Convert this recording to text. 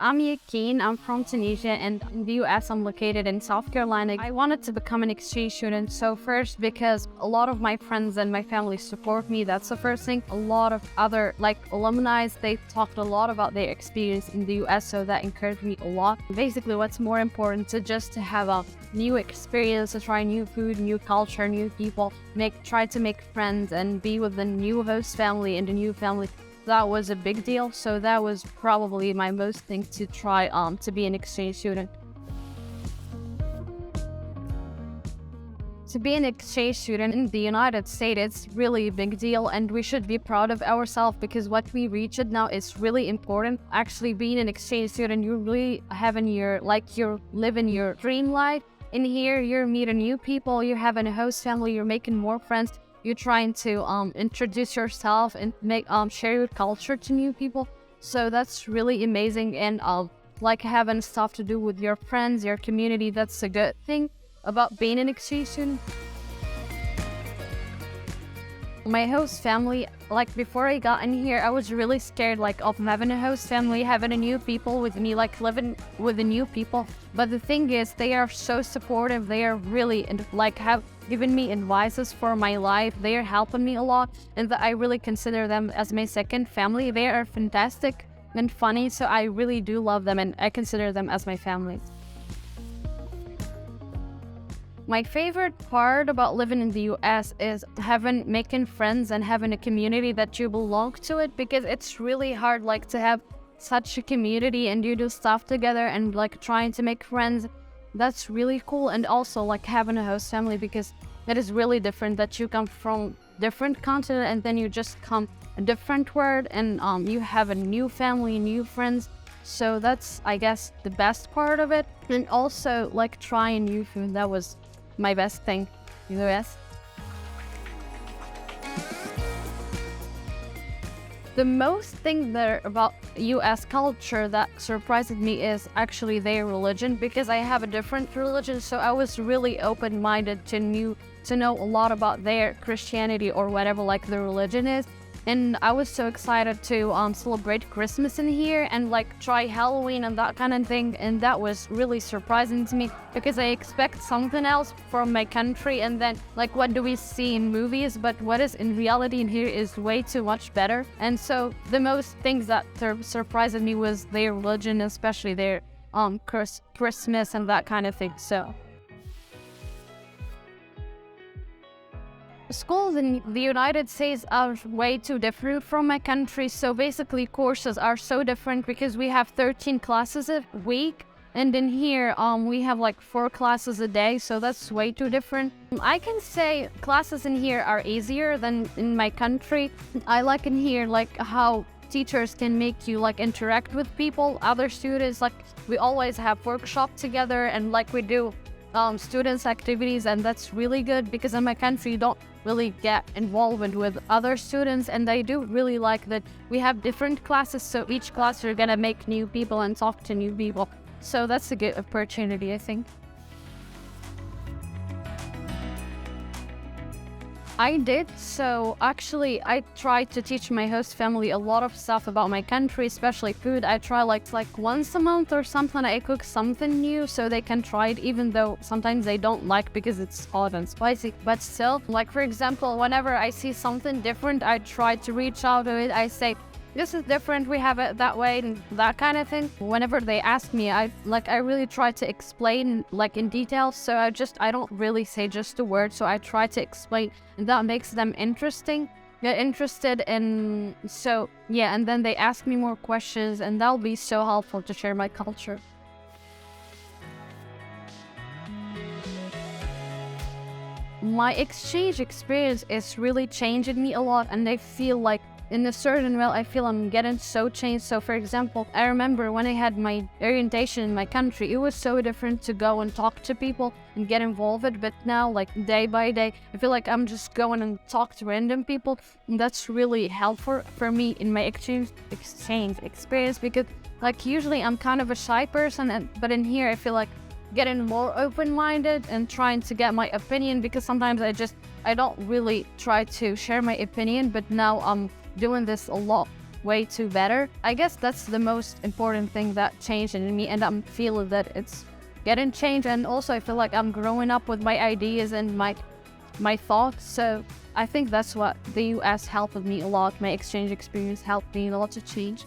I'm Yakine. I'm from Tunisia, and in the US, I'm located in South Carolina. I wanted to become an exchange student. So first, because a lot of my friends and my family support me. That's the first thing. A lot of other alumni, they talked a lot about their experience in the US, so that encouraged me a lot. Basically, what's more important to just to have a new experience, to try new food, new culture, new people, try to make friends and be with the new host family and the new family. That was a big deal. So that was probably my most thing to try to be an exchange student. To be an exchange student in the United States, it's really a big deal, and we should be proud of ourselves because what we reached now is really important. Actually, being an exchange student, you're really having you're living your dream life. In here, you're meeting new people, you're having a host family, you're making more friends. You're trying to introduce yourself and share your culture to new people. So that's really amazing, and having stuff to do with your friends, your community. That's a good thing about being an exchange student. My host family, before I got in here, I was really scared of having a host family, having a new people with me, living with the new people. But the thing is, they are so supportive. They are really have given me advices for my life. They are helping me a lot, and I really consider them as my second family. They are fantastic and funny, so I really do love them, and I consider them as my family. My favorite part about living in the US is making friends and having a community that you belong to it, because it's really hard to have such a community and you do stuff together and trying to make friends. That's really cool. And also having a host family, because it is really different that you come from different continent and then you just come a different world and you have a new family, new friends. So that's, I guess, the best part of it. And also trying new food. That was my best thing in the US. The most thing there about US culture that surprised me is actually their religion, because I have a different religion, so I was really open-minded to know a lot about their Christianity or whatever the religion is. And I was so excited to celebrate Christmas in here and try Halloween and that kind of thing. And that was really surprising to me, because I expect something else from my country, and then what do we see in movies, but what is in reality in here is way too much better. And so the most things that surprised me was their religion, especially their Christmas and that kind of thing. So schools in the United States are way too different from my country. So basically, courses are so different because we have 13 classes a week, and in here we have 4 classes a day. So that's way too different. I can say classes in here are easier than in my country. I like in here how teachers can make you interact with people, other students. We always have workshop together, and we do students activities, and that's really good, because in my country you don't really get involved with other students. And I do really like that we have different classes, so each class you're gonna make new people and talk to new people. So that's a good opportunity, I think. I did. So actually, I tried to teach my host family a lot of stuff about my country, especially food. I try once a month or something, I cook something new so they can try it, even though sometimes they don't because it's hot and spicy. But still, for example, whenever I see something different, I try to reach out to it. I say, this is different, we have it that way, and that kind of thing. Whenever they ask me, I really try to explain in detail. So I don't really say just a word, so I try to explain, and that makes them get interested. And so yeah, and then they ask me more questions, and that'll be so helpful to share my culture. My exchange experience is really changing me a lot, and I feel in a certain way, I feel I'm getting so changed. So for example, I remember when I had my orientation in my country, it was so different to go and talk to people and get involved. But now, day by day, I feel I'm just going and talk to random people. And that's really helpful for me in my exchange experience, because usually I'm kind of a shy person, but in here I feel getting more open-minded and trying to get my opinion, because sometimes I don't really try to share my opinion, but now I'm doing this a lot way too better. I guess that's the most important thing that changed in me, and I'm feeling that it's getting changed. And also I feel like I'm growing up with my ideas and my thoughts. So I think that's what the US helped me a lot. My exchange experience helped me a lot to change.